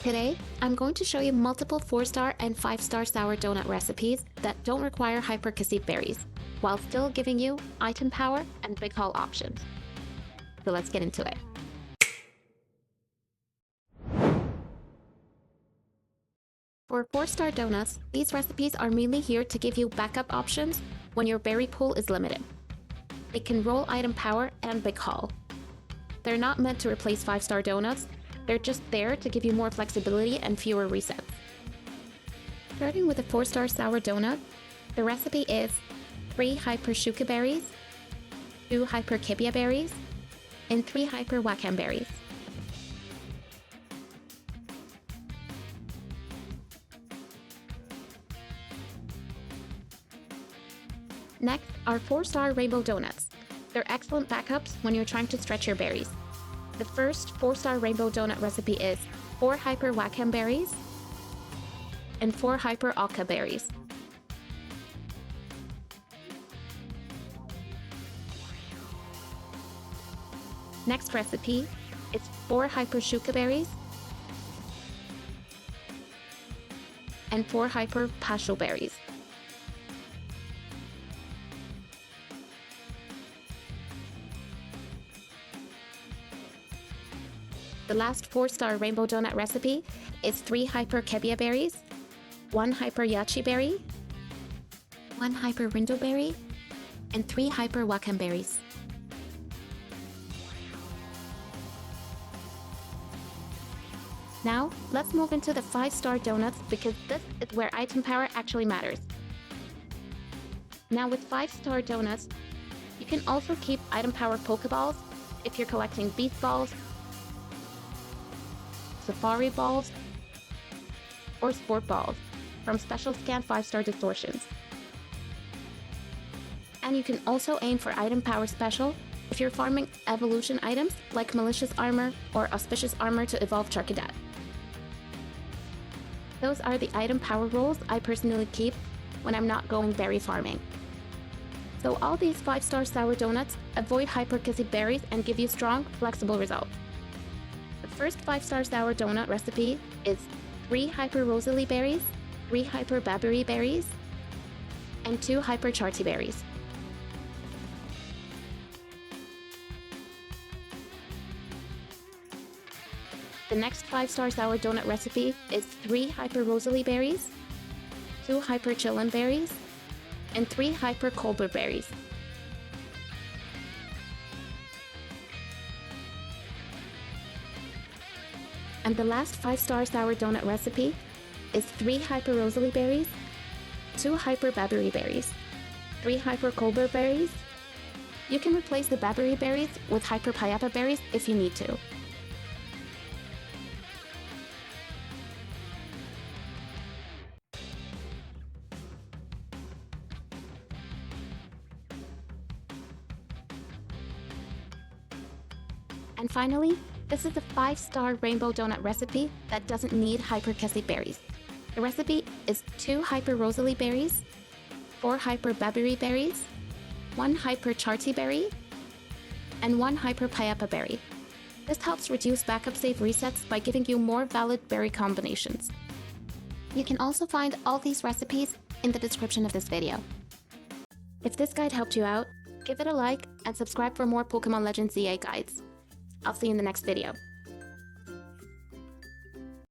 Today, I'm going to show you multiple 4-star and 5-star sour donut recipes that don't require Hyper Kasib berries, while still giving you item power and big haul options. So let's get into it. For 4-star donuts, these recipes are mainly here to give you backup options when your berry pool is limited. They can roll item power and big haul. They're not meant to replace 5-star donuts, they're just there to give you more flexibility and fewer resets. Starting with a 4-star sour donut, the recipe is 3 Hyper Shuca berries, 2 Hyper Kebia berries, and 3 Hyper Wacan berries. Next are 4-star rainbow donuts. They're excellent backups when you're trying to stretch your berries. The first 4-star rainbow donut recipe is 4 Hyper Wacan berries and 4 Hyper Occa berries. Next recipe is 4 Hyper Shuca berries and 4 Hyper Passho berries. The last 4-star rainbow donut recipe is 3 Hyper Kebia berries, 1 Hyper Yache berry, 1 Hyper Rindo berry, and 3 Hyper Wacan berries. Now, let's move into the 5-star donuts because this is where item power actually matters. Now with 5-star donuts, you can also keep item power Pokeballs if you're collecting Beast Balls, Safari Balls, or Sport Balls from special scan 5-star distortions. And you can also aim for item power special if you're farming evolution items like Malicious Armor or Auspicious Armor to evolve Charcadet. Those are the item power rolls I personally keep when I'm not going berry farming. So all these 5-star sour donuts avoid Hyper Kasib berries and give you strong, flexible results. The first 5-star sour donut recipe is 3 Hyper Roselli berries, 3 Hyper Babiri berries, and 2 Hyper Charti berries. The next 5-star sour donut recipe is 3 Hyper Roselli berries, 2 Hyper Chilan berries, and 3 Hyper Colbur berries. And the last 5-star sour donut recipe is 3 Hyper Roselli berries, 2 Hyper Babiri berries, 3 Hyper Colbur berries. You can replace the Babiri berries with Hyper Payapa berries if you need to. And finally, this is a 5-star rainbow donut recipe that doesn't need Hyper Kasib berries. The recipe is 2 Hyper Roselli berries, 4 Hyper Babiri berries, 1 Hyper Charti berry, and 1 Hyper Payapa berry. This helps reduce backup save resets by giving you more valid berry combinations. You can also find all these recipes in the description of this video. If this guide helped you out, give it a like and subscribe for more Pokemon Legends ZA guides. I'll see you in the next video.